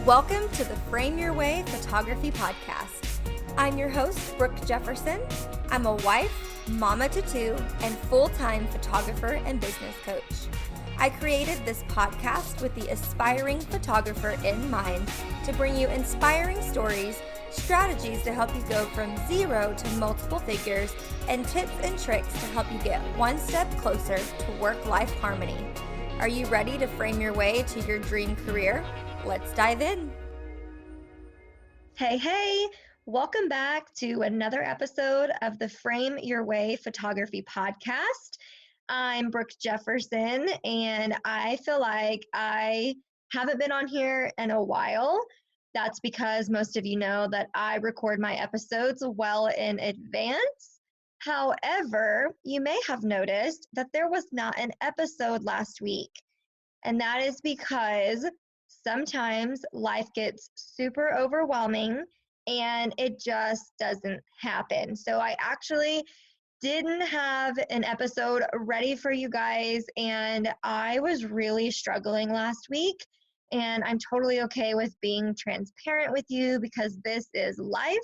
Welcome to the Frame Your Way Photography Podcast. I'm your host, Brooke Jefferson. I'm a wife, mama to two, and full-time photographer and business coach. I created this podcast with the aspiring photographer in mind to bring you inspiring stories, strategies to help you go from zero to multiple figures, and tips and tricks to help you get one step closer to work-life harmony. Are you ready to frame your way to your dream career? Let's dive in. Hey, welcome back to another episode of the Frame Your Way Photography Podcast. I'm Brooke Jefferson, and I feel like I haven't been on here in a while. That's because most of you know that I record my episodes well in advance. However, you may have noticed that there was not an episode last week, and that is because sometimes life gets super overwhelming and it just doesn't happen. So I actually didn't have an episode ready for you guys, and I was really struggling last week, and I'm totally okay with being transparent with you because this is life.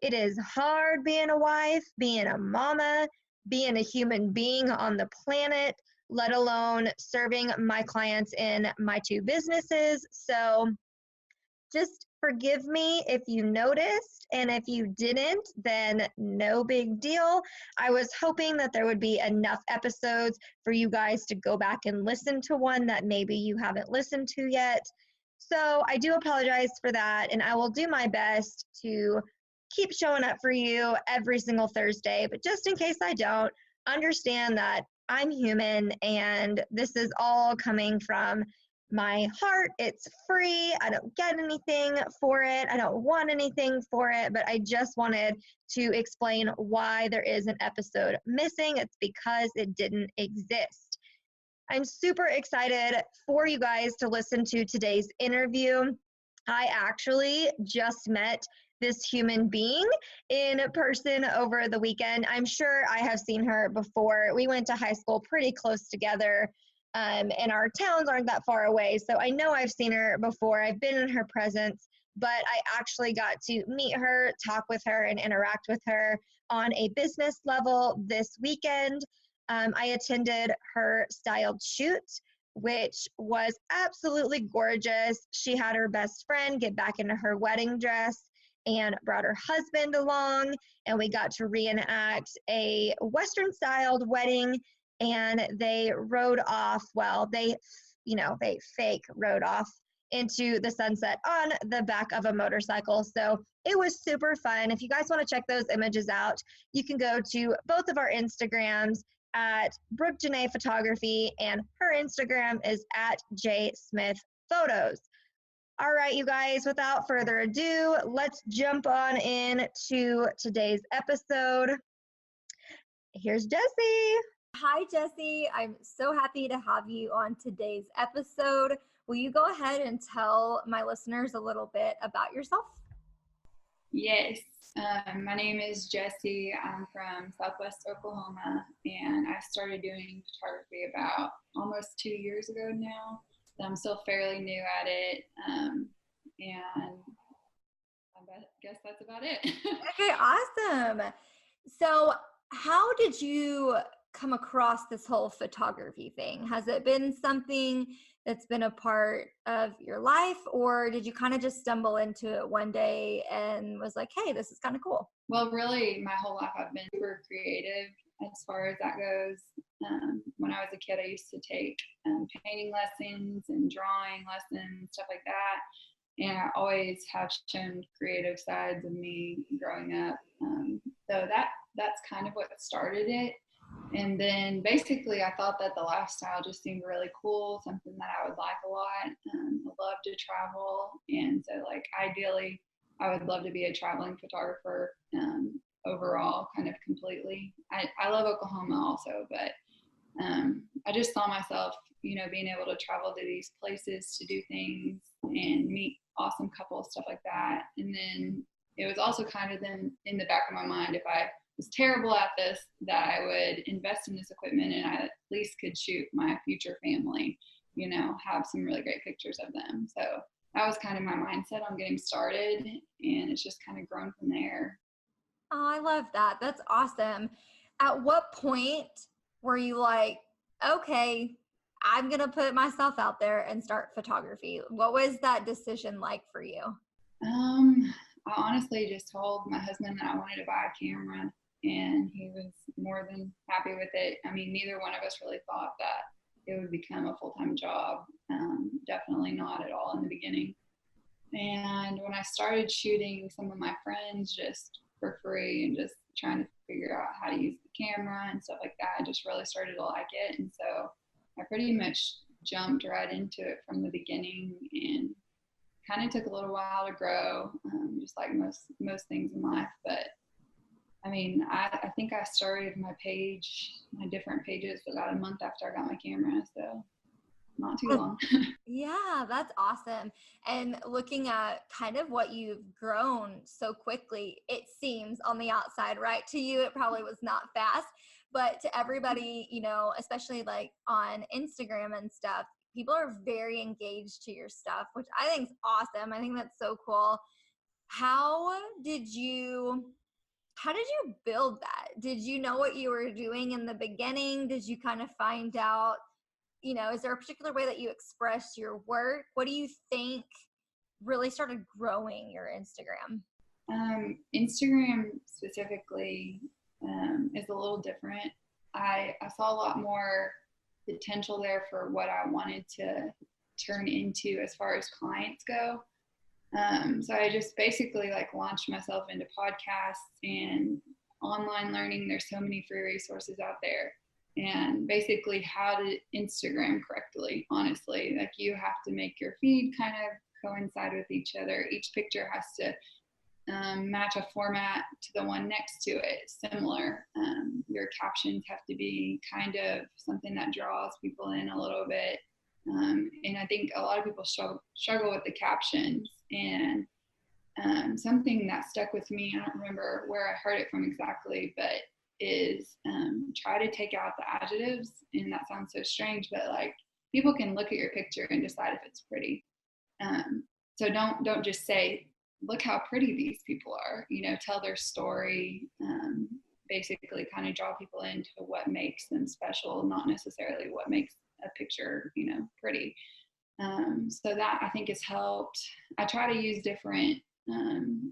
It is hard being a wife, being a mama, being a human being on the planet, let alone serving my clients in my two businesses. So just forgive me if you noticed, and if you didn't, then no big deal. I was hoping that there would be enough episodes for you guys to go back and listen to one that maybe you haven't listened to yet. So I do apologize for that, and I will do my best to keep showing up for you every single Thursday. But just in case I don't, understand that I'm human, and this is all coming from my heart. It's free. I don't get anything for it. I don't want anything for it, but I just wanted to explain why there is an episode missing. It's because it didn't exist. I'm super excited for you guys to listen to today's interview. I actually just met this human being in person over the weekend. I'm sure I have seen her before. We went to high school pretty close together, and our towns aren't that far away. So I know I've seen her before. I've been in her presence, but I actually got to meet her, talk with her, and interact with her on a business level this weekend. I attended her styled shoot, which was absolutely gorgeous. She had her best friend get back into her wedding dress and brought her husband along, and we got to reenact a Western styled wedding, and they rode off, they fake rode off into the sunset on the back of a motorcycle. So it was super fun. If you guys want to check those images out, you can go to both of our Instagrams at Brooke Janae Photography, and her Instagram is at jsmithphotos. All right, you guys, without further ado, let's jump on in to today's episode. Here's Jessie. Hi, Jessie. I'm so happy to have you on today's episode. Will you go ahead and tell my listeners a little bit about yourself? Yes. My name is Jessie. I'm from Southwest Oklahoma, and I started doing photography about almost 2 years ago now. So I'm still fairly new at it, and I guess that's about it. Okay, awesome. So how did you come across this whole photography thing? Has it been something that's been a part of your life, or did you kind of just stumble into it one day and was like, hey, this is kind of cool? Well, really, my whole life I've been super creative as far as that goes. When I was a kid, I used to take painting lessons and drawing lessons, stuff like that. And I always have shown creative sides of me growing up. So that's kind of what started it. And then basically I thought that the lifestyle just seemed really cool, something that I would like a lot. I love to travel. And so ideally I would love to be a traveling photographer overall, kind of completely. I love Oklahoma also, but I just saw myself, being able to travel to these places to do things and meet awesome couples, stuff like that. And then it was also kind of then in the back of my mind, if I was terrible at this, that I would invest in this equipment and I at least could shoot my future family, have some really great pictures of them. So that was kind of my mindset on getting started, and it's just kind of grown from there. Oh, I love that. That's awesome. At what point were you like, okay, I'm going to put myself out there and start photography? What was that decision like for you? I honestly just told my husband that I wanted to buy a camera, and he was more than happy with it. I mean, neither one of us really thought that it would become a full-time job. Definitely not at all in the beginning. And when I started shooting some of my friends just for free and just trying to figure out how to use the camera and stuff like that, I just really started to like it. And so I pretty much jumped right into it from the beginning, and kind of took a little while to grow, just like most things in life. But I mean, I think I started my different pages about a month after I got my camera, so not too long. Yeah, that's awesome. And looking at kind of what you've grown so quickly, it seems on the outside, right? To you, it probably was not fast, but to everybody, you know, especially like on Instagram and stuff, people are very engaged to your stuff, which I think is awesome. I think that's so cool. How did you how did you build that? Did you know what you were doing in the beginning? Did you kind of find out, you know, is there a particular way that you express your work? What do you think really started growing your Instagram? Instagram specifically is a little different. I saw a lot more potential there for what I wanted to turn into as far as clients go. So I just basically like launched myself into podcasts and online learning. There's so many free resources out there, and basically how to Instagram correctly. Honestly, like you have to make your feed kind of coincide with each other. Each picture has to match a format to the one next to it, similar. Your captions have to be kind of something that draws people in a little bit. And I think a lot of people struggle with the captions. And something that stuck with me, I don't remember where I heard it from exactly, but is try to take out the adjectives. And that sounds so strange, but like people can look at your picture and decide if it's pretty. So don't just say, look how pretty these people are, you know, tell their story, basically kind of draw people into what makes them special, not necessarily what makes a picture, you know, pretty. So that I think has helped. I try to use different,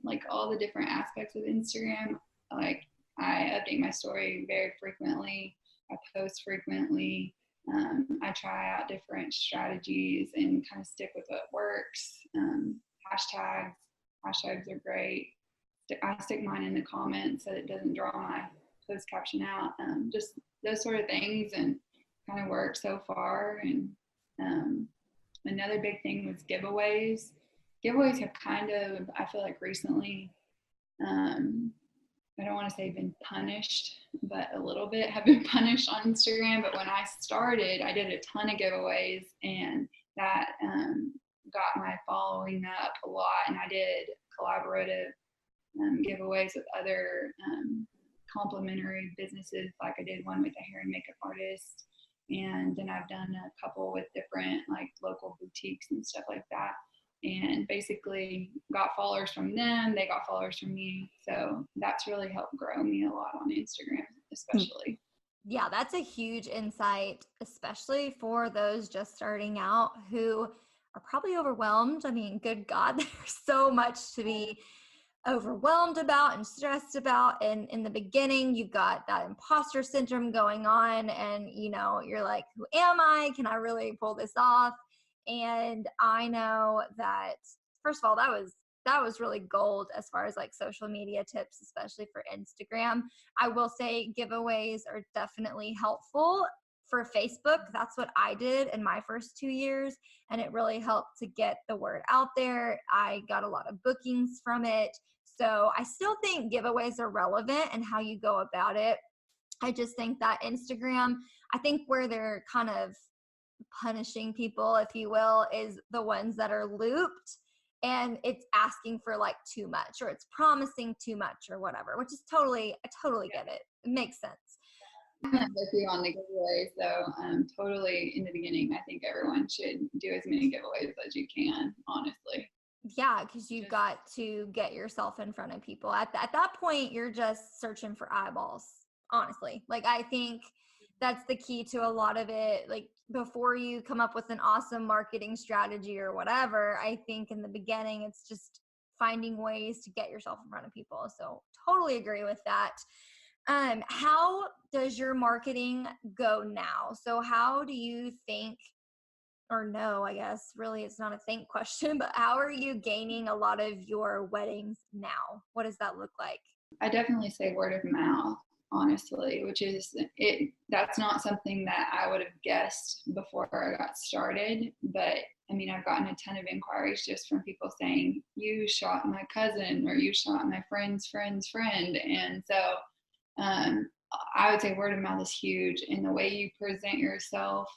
like all the different aspects of Instagram. Like I update my story very frequently. I post frequently. I try out different strategies and kind of stick with what works. Hashtags are great. I stick mine in the comments so it doesn't draw my post caption out. Just those sort of things, and kind of worked so far. And another big thing was giveaways. Giveaways have kind of, I feel like recently, I don't want to say been punished, but a little bit have been punished on Instagram. But when I started, I did a ton of giveaways, and that got my following up a lot. And I did collaborative giveaways with other complimentary businesses. Like I did one with a hair and makeup artist, and then I've done a couple with different like local boutiques and stuff like that, and basically got followers from them. They got followers from me. So that's really helped grow me a lot on Instagram, especially. Yeah, that's a huge insight, especially for those just starting out who are probably overwhelmed. I mean, good God, there's so much to be overwhelmed about and stressed about. And in the beginning, you've got that imposter syndrome going on, and you know, you're like, who am I? Can I really pull this off? And I know that, first of all, that was really gold as far as like social media tips, especially for Instagram. I will say giveaways are definitely helpful. For Facebook, that's what I did in my first 2 years, and it really helped to get the word out there. I got a lot of bookings from it. So I still think giveaways are relevant and how you go about it. I just think that Instagram, I think where they're kind of punishing people, if you will, is the ones that are looped and it's asking for like too much, or it's promising too much or whatever, which is I totally get it. It makes sense. with you on the giveaways, though. Totally in the beginning, I think everyone should do as many giveaways as you can, honestly. Yeah, because you've got to get yourself in front of people. At that point, you're just searching for eyeballs, honestly. Like, I think that's the key to a lot of it. Like, before you come up with an awesome marketing strategy or whatever, I think in the beginning, it's just finding ways to get yourself in front of people. So totally agree with that. How does your marketing go now? So how do you think, or no, I guess really it's not a think question, but how are you gaining a lot of your weddings now? What does that look like? I definitely say word of mouth, honestly, which is it. That's not something that I would have guessed before I got started. But I mean, I've gotten a ton of inquiries just from people saying, you shot my cousin or you shot my friend's friend's friend. And so I would say word of mouth is huge. And the way you present yourself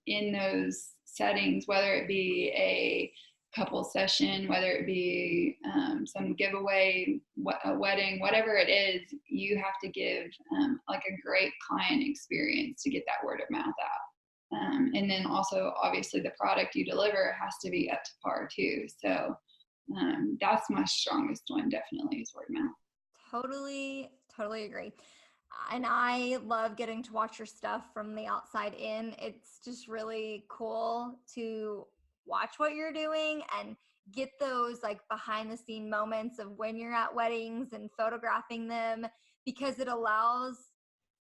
in those settings, whether it be a couple session, whether it be some giveaway, a wedding, whatever it is, you have to give like a great client experience to get that word of mouth out. And then also, obviously, the product you deliver has to be up to par too. So that's my strongest one, definitely, is word of mouth. Totally agree. And I love getting to watch your stuff from the outside in. It's just really cool to watch what you're doing and get those like behind the scene moments of when you're at weddings and photographing them, because it allows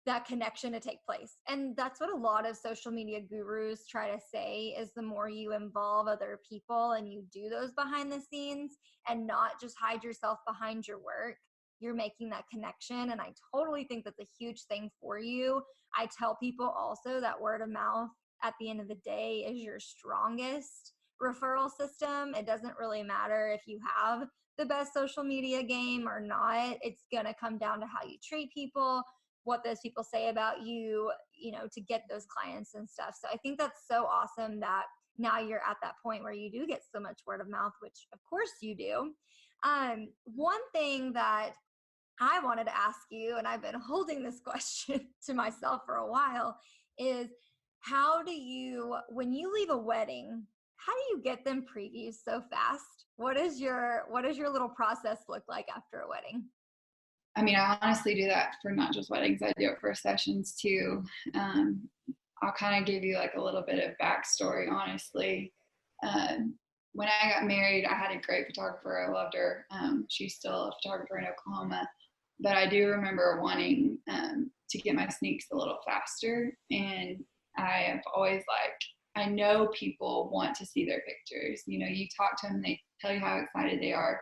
that connection to take place. And that's what a lot of social media gurus try to say, is the more you involve other people and you do those behind the scenes and not just hide yourself behind your work, you're making that connection. And I totally think that's a huge thing for you. I tell people also that word of mouth at the end of the day is your strongest referral system. It doesn't really matter if you have the best social media game or not. It's going to come down to how you treat people, what those people say about you, you know, to get those clients and stuff. So I think that's so awesome that now you're at that point where you do get so much word of mouth, which of course you do. One thing that I wanted to ask you, and I've been holding this question to myself for a while, is how do you, when you leave a wedding, how do you get them previews so fast? What does your little process look like after a wedding? I mean, I honestly do that for not just weddings. I do it for sessions too. I'll kind of give you like a little bit of backstory, honestly. When I got married, I had a great photographer. I loved her. She's still a photographer in Oklahoma. But I do remember wanting to get my sneaks a little faster. And I have always I know people want to see their pictures. You know, you talk to them, they tell you how excited they are.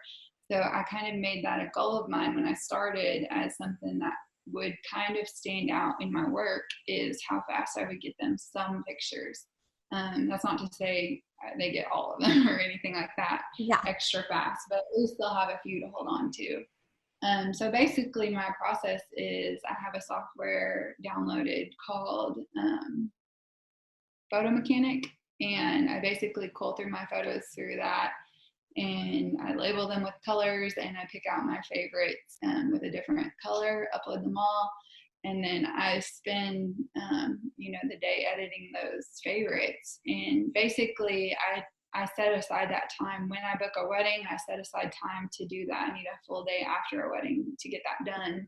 So I kind of made that a goal of mine when I started, as something that would kind of stand out in my work, is how fast I would get them some pictures. That's not to say they get all of them or anything like that, yeah, extra fast, but at least they'll have a few to hold on to. So basically my process is I have a software downloaded called Photo Mechanic, and I basically cull through my photos through that, and I label them with colors, and I pick out my favorites with a different color, upload them all, and then I spend the day editing those favorites. And basically I set aside that time. When I book a wedding, I set aside time to do that. I need a full day after a wedding to get that done.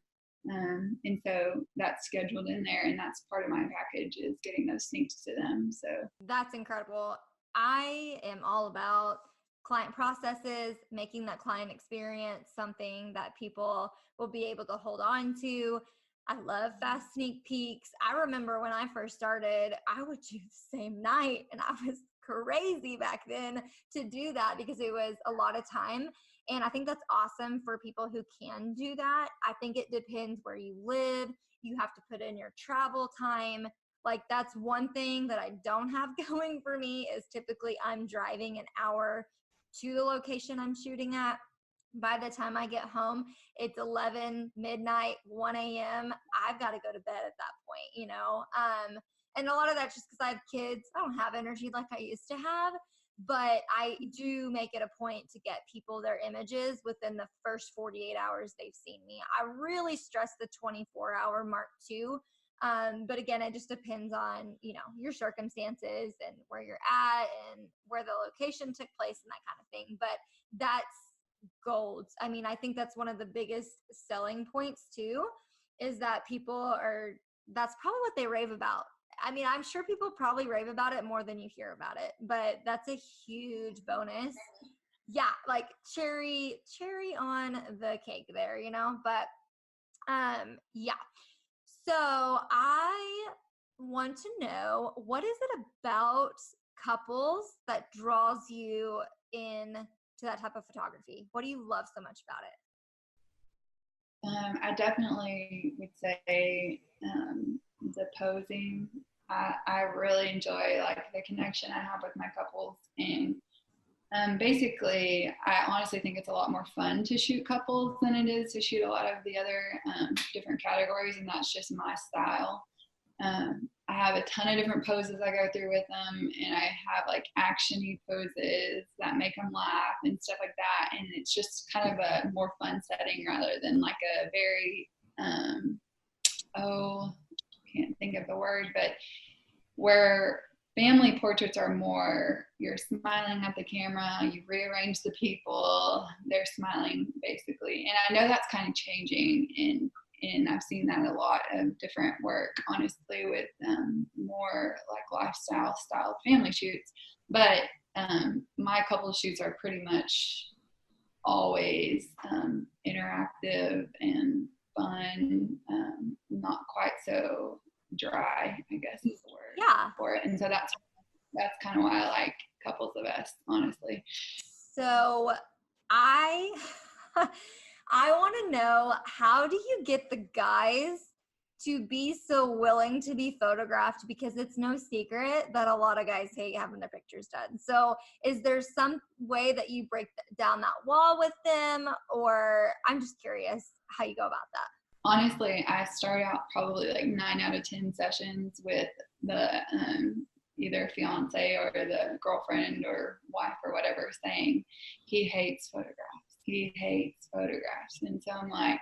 And so that's scheduled in there, and that's part of my package, is getting those sneaks to them. So that's incredible. I am all about client processes, making that client experience something that people will be able to hold on to. I love fast sneak peeks. I remember when I first started, I would do the same night, and I was crazy back then to do that because it was a lot of time. And I think that's awesome for people who can do that. I think it depends where you live. You have to put in your travel time. Like, that's one thing that I don't have going for me, is typically I'm driving an hour to the location I'm shooting at. By the time I get home, it's 11, midnight, 1 a.m. I've got to go to bed at that point, you know? And a lot of that's just because I have kids. I don't have energy like I used to have. but I do make it a point to get people their images within the first 48 hours they've seen me. I really stress the 24-hour mark too. But again, it just depends on, your circumstances and where you're at and where the location took place and that kind of thing. But that's gold. I mean, I think that's one of the biggest selling points too, is that that's probably what they rave about. I mean, I'm sure people probably rave about it more than you hear about it, but that's a huge bonus. Yeah, like cherry on the cake there, but yeah. So I want to know, what is it about couples that draws you in to that type of photography? What do you love so much about it? I definitely would say the posing. I really enjoy like the connection I have with my couples, and basically, I honestly think it's a lot more fun to shoot couples than it is to shoot a lot of the other different categories, and that's just my style. I have a ton of different poses I go through with them, and I have like actiony poses that make them laugh and stuff like that, and it's just kind of a more fun setting rather than like a very can't think of the word, but where family portraits are more, you're smiling at the camera, you rearrange the people, they're smiling basically. And I know that's kind of changing, and I've seen that a lot of different work, honestly, with more like lifestyle style family shoots. But my couple shoots are pretty much always interactive and fun, not quite so dry, I guess is the word for it. And so that's kind of why I like couples the best, honestly. So I want to know, how do you get the guys to be so willing to be photographed? Because it's no secret that a lot of guys hate having their pictures done. So is there some way that you break down that wall with them, or I'm just curious how you go about that? Honestly, I start out probably like 9 out of 10 sessions with the either fiance or the girlfriend or wife or whatever saying he hates photographs. He hates photographs. And so I'm like,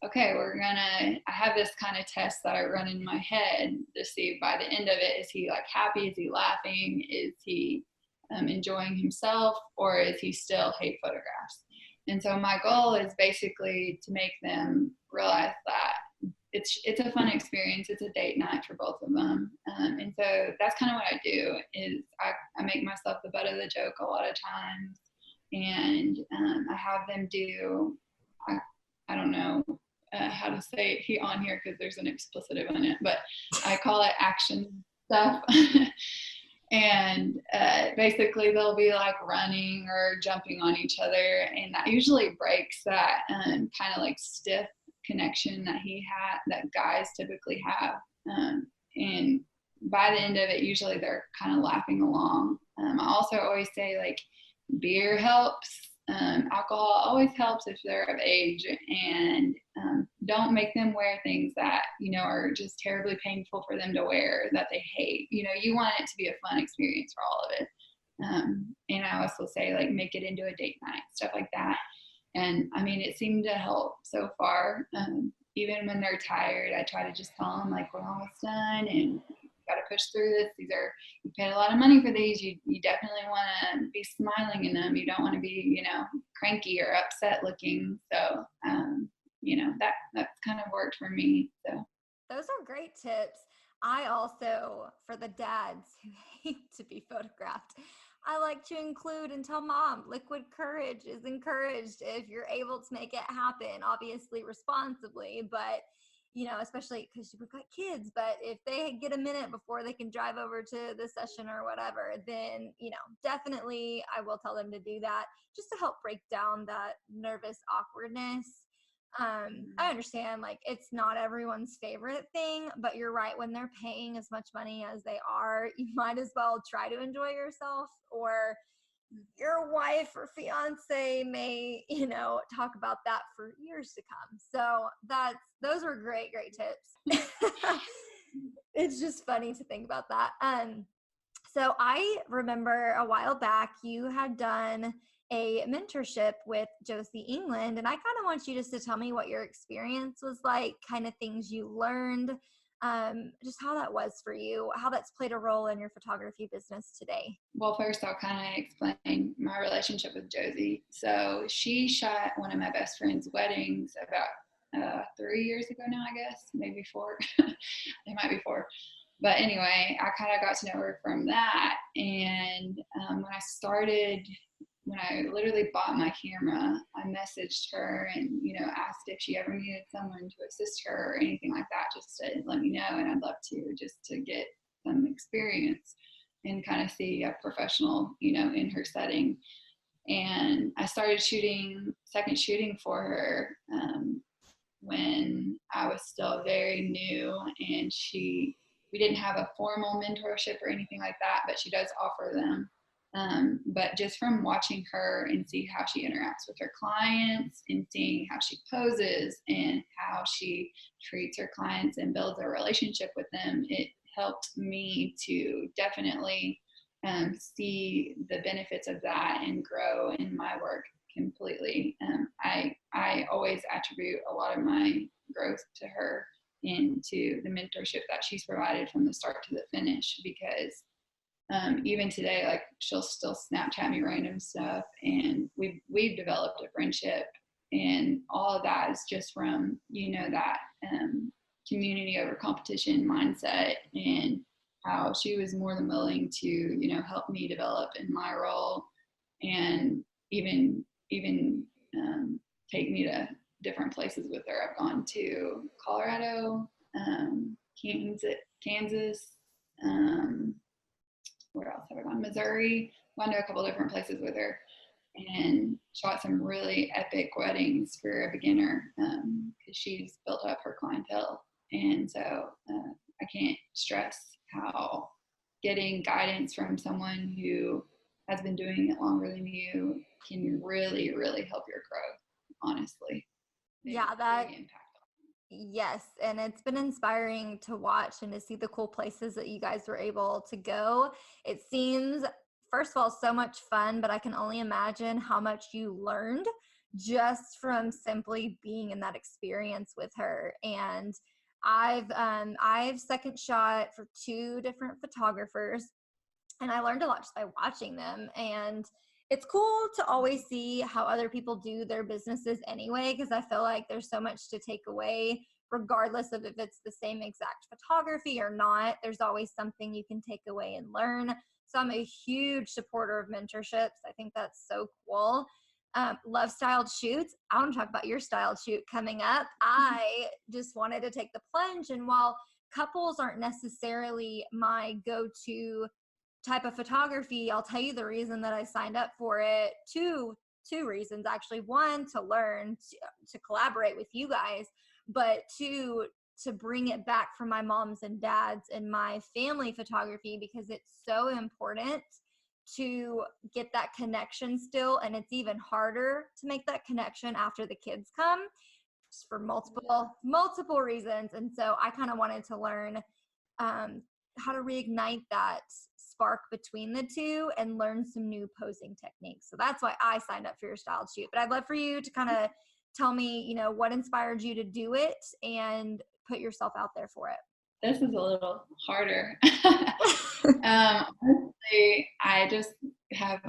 okay, I have this kind of test that I run in my head to see by the end of it, is he like happy? Is he laughing? Is he enjoying himself? Or is he still hate photographs? And so my goal is basically to make them realize that it's a fun experience. It's a date night for both of them. And so that's kind of what I do, is I make myself the butt of the joke a lot of times. And I have them do, I don't know how to say it on here because there's an explicitive in it, but I call it action stuff. And basically they'll be like running or jumping on each other, and that usually breaks that kind of like stiff connection that guys typically have, and by the end of it usually they're kind of laughing along. I also always say like beer helps, alcohol always helps if they're of age, and don't make them wear things that are just terribly painful for them to wear that they hate. You want it to be a fun experience for all of it. And I also say like make it into a date night, stuff like that. And I mean, it seemed to help so far. Even when they're tired, I try to just tell them like, we're almost done and got to push through this. You paid a lot of money for these. You definitely want to be smiling in them. You don't want to be, cranky or upset looking. So, that's kind of worked for me. So those are great tips. I also, for the dads who hate to be photographed, I like to include and tell mom, liquid courage is encouraged if you're able to make it happen, obviously responsibly, but especially because we've got kids, but if they get a minute before they can drive over to the session or whatever, then, definitely I will tell them to do that just to help break down that nervous awkwardness. I understand, like, it's not everyone's favorite thing, but you're right. When they're paying as much money as they are, you might as well try to enjoy yourself, or your wife or fiance may, talk about that for years to come. So those were great tips. It's just funny to think about that. So I remember a while back you had done a mentorship with Josie England, and I kind of want you just to tell me what your experience was like, kind of things you learned, just how that was for you, how that's played a role in your photography business today. Well, first I'll kind of explain my relationship with Josie. So she shot one of my best friend's weddings about 3 years ago now, I guess, maybe 4. It might be 4. But anyway, I kind of got to know her from that. And when I literally bought my camera, I messaged her and, asked if she ever needed someone to assist her or anything like that, just to let me know. And I'd love to, just to get some experience and kind of see a professional, in her setting. And I started second shooting for her when I was still very new, and we didn't have a formal mentorship or anything like that, but she does offer them. But just from watching her and see how she interacts with her clients and seeing how she poses and how she treats her clients and builds a relationship with them, it helped me to definitely see the benefits of that and grow in my work completely. I always attribute a lot of my growth to her and to the mentorship that she's provided from the start to the finish, because even today, like, she'll still Snapchat me random stuff, and we've developed a friendship, and all of that is just from, that community over competition mindset, and how she was more than willing to, help me develop in my role, and even take me to different places with her. I've gone to Colorado, Kansas, where else have I gone? Missouri. Gone to a couple different places with her, and shot some really epic weddings for a beginner, because she's built up her clientele. And so I can't stress how getting guidance from someone who has been doing it longer than you can really, really help your growth, honestly. Yes, and it's been inspiring to watch and to see the cool places that you guys were able to go. It seems, first of all, so much fun, but I can only imagine how much you learned just from simply being in that experience with her. And I've second shot for 2 different photographers, and I learned a lot just by watching them. And it's cool to always see how other people do their businesses anyway, because I feel like there's so much to take away, regardless of if it's the same exact photography or not. There's always something you can take away and learn. So I'm a huge supporter of mentorships. I think that's so cool. Love styled shoots. I want to talk about your styled shoot coming up. I just wanted to take the plunge, and while couples aren't necessarily my go-to type of photography, I'll tell you the reason that I signed up for it. Two reasons, actually. One, to learn, to collaborate with you guys, but 2, to bring it back from my moms and dads and my family photography, because it's so important to get that connection still, and it's even harder to make that connection after the kids come, just for multiple reasons. And so I kind of wanted to learn how to reignite that spark between the 2 and learn some new posing techniques. So that's why I signed up for your styled shoot. But I'd love for you to kind of tell me, what inspired you to do it and put yourself out there for it. This is a little harder. Honestly, I just have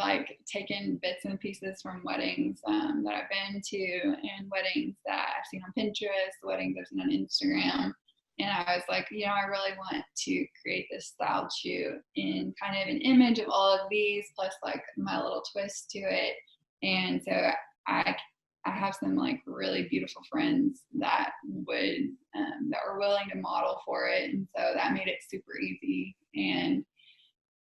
taken bits and pieces from weddings that I've been to, and weddings that I've seen on Pinterest, weddings I've seen on Instagram. And I was like, I really want to create this styled shoot in kind of an image of all of these, plus my little twist to it. And so I have some really beautiful friends that were willing to model for it. And so that made it super easy. And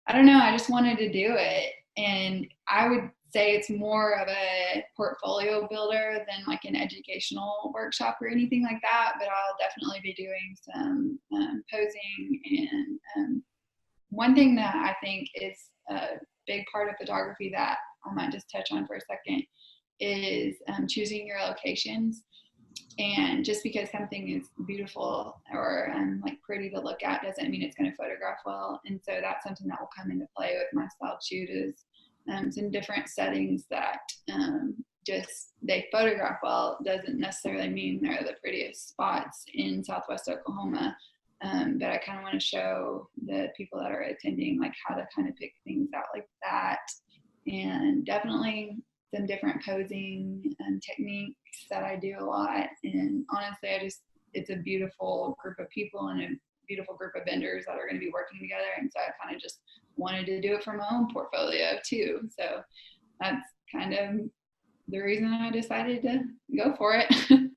I don't know, I just wanted to do it. And I would say it's more of a portfolio builder than an educational workshop or anything like that, but I'll definitely be doing some posing. And one thing that I think is a big part of photography that I might just touch on for a second is choosing your locations. And just because something is beautiful or pretty to look at doesn't mean it's going to photograph well. And so that's something that will come into play with my style shoot is some different settings that just they photograph well doesn't necessarily mean they're the prettiest spots in Southwest Oklahoma. But I kind of want to show the people that are attending like how to kind of pick things out like that, and definitely some different posing techniques that I do a lot. And honestly, it's a beautiful group of people and a beautiful group of vendors that are going to be working together. And so I kind of just wanted to do it for my own portfolio too. So that's kind of the reason I decided to go for it.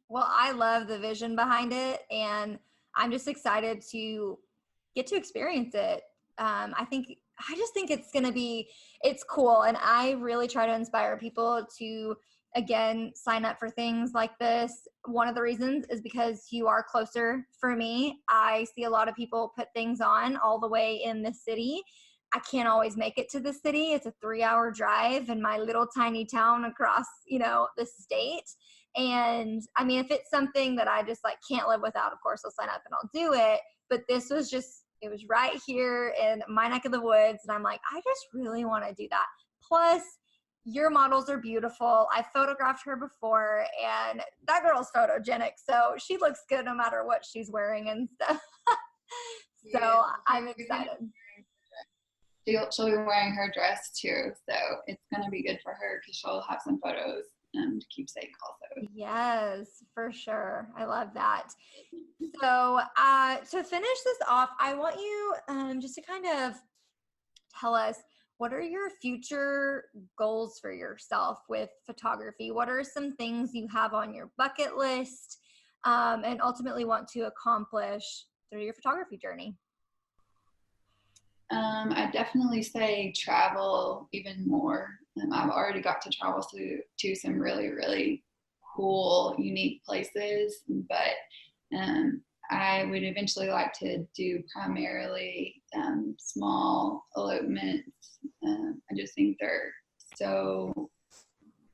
Well, I love the vision behind it, and I'm just excited to get to experience it. I just think it's cool. And I really try to inspire people to, again, sign up for things like this. One of the reasons is because you are closer for me. I see a lot of people put things on all the way in the city. I can't always make it to the city. It's a 3-hour drive in my little tiny town across, the state. And I mean, if it's something that I just like can't live without, of course I'll sign up and I'll do it. But this was it was right here in my neck of the woods. And I'm like, I just really want to do that. Plus, your models are beautiful. I photographed her before, and that girl's photogenic. So she looks good no matter what she's wearing and stuff. So yeah, I'm excited. She'll be wearing her dress too. So it's going to be good for her because she'll have some photos to keepsake also. Yes, for sure. I love that. So to finish this off, I want you just to kind of tell us, what are your future goals for yourself with photography? What are some things you have on your bucket list and ultimately want to accomplish through your photography journey? I definitely say travel even more. I've already got to travel to some really, really cool, unique places, but I would eventually like to do primarily small elopements. I just think they're so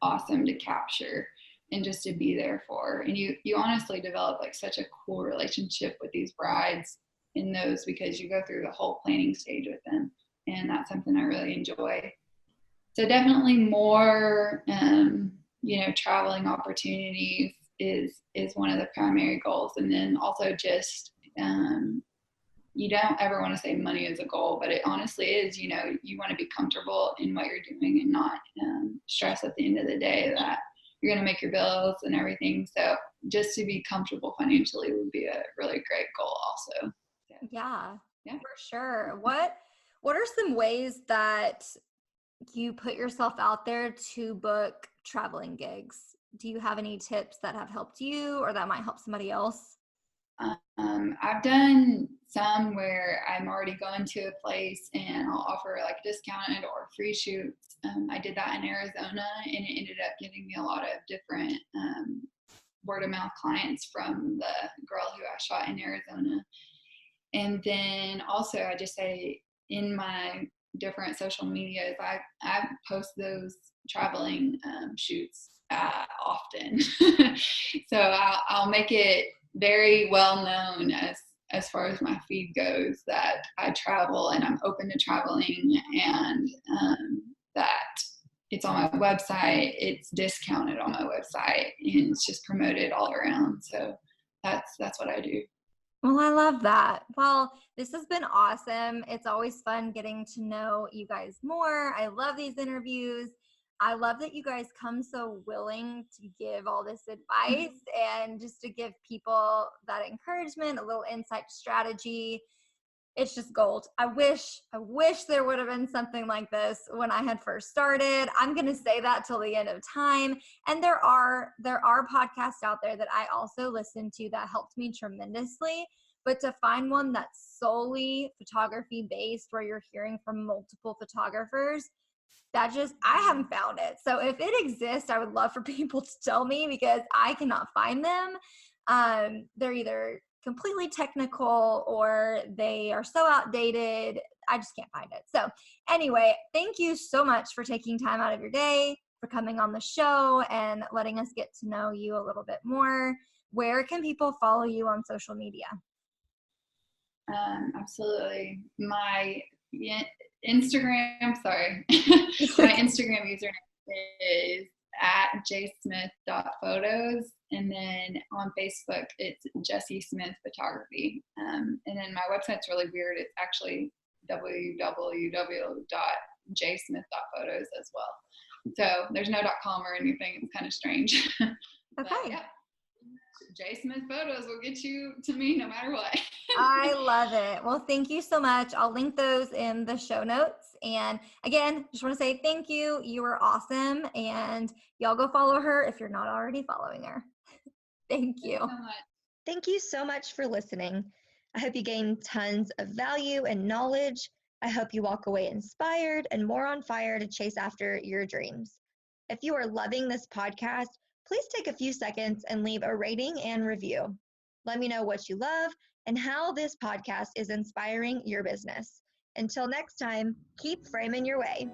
awesome to capture and just to be there for. And you honestly develop like such a cool relationship with these brides in those because you go through the whole planning stage with them. And that's something I really enjoy. So definitely more, traveling opportunities is one of the primary goals. And then also just, you don't ever want to say money is a goal, but it honestly is, you want to be comfortable in what you're doing and not stress at the end of the day that you're going to make your bills and everything. So just to be comfortable financially would be a really great goal also. Yeah, for sure. What are some ways that you put yourself out there to book traveling gigs? Do you have any tips that have helped you or that might help somebody else? I've done some where I'm already going to a place and I'll offer like discounted or free shoots. I did that in Arizona and it ended up giving me a lot of different word of mouth clients from the girl who I shot in Arizona. And then also I just say in my different social medias, I post those traveling shoots often. So I'll make it very well known as far as my feed goes that I travel and I'm open to traveling and that it's on my website, it's discounted on my website, and it's just promoted all around. So that's what I do. Well, I love that. Well, this has been awesome. It's always fun getting to know you guys more. I love these interviews. I love that you guys come so willing to give all this advice and just to give people that encouragement, a little insight strategy. It's just gold. I wish there would have been something like this when I had first started. I'm going to say that till the end of time. And there are podcasts out there that I also listen to that helped me tremendously. But to find one that's solely photography based where you're hearing from multiple photographers, I haven't found it. So if it exists, I would love for people to tell me because I cannot find them. They're either completely technical or they are so outdated. I just can't find it. So anyway, thank you so much for taking time out of your day, for coming on the show and letting us get to know you a little bit more. Where can people follow you on social media? Absolutely. My Instagram, sorry, my Instagram username is at jsmith.photos. And then on Facebook, it's Jessie Smith Photography. And then my website's really weird. It's actually www.jsmith.photos as well. So there's no .com or anything. It's kind of strange. Okay. But, yeah. J Smith Photos will get you to me no matter what. I love it. Well, thank you so much. I'll link those in the show notes. And again, just want to say thank you. You were awesome. And y'all go follow her if you're not already following her. Thank you. Thanks so much. Thank you so much for listening. I hope you gained tons of value and knowledge. I hope you walk away inspired and more on fire to chase after your dreams. If you are loving this podcast, please take a few seconds and leave a rating and review. Let me know what you love and how this podcast is inspiring your business. Until next time, keep framing your way.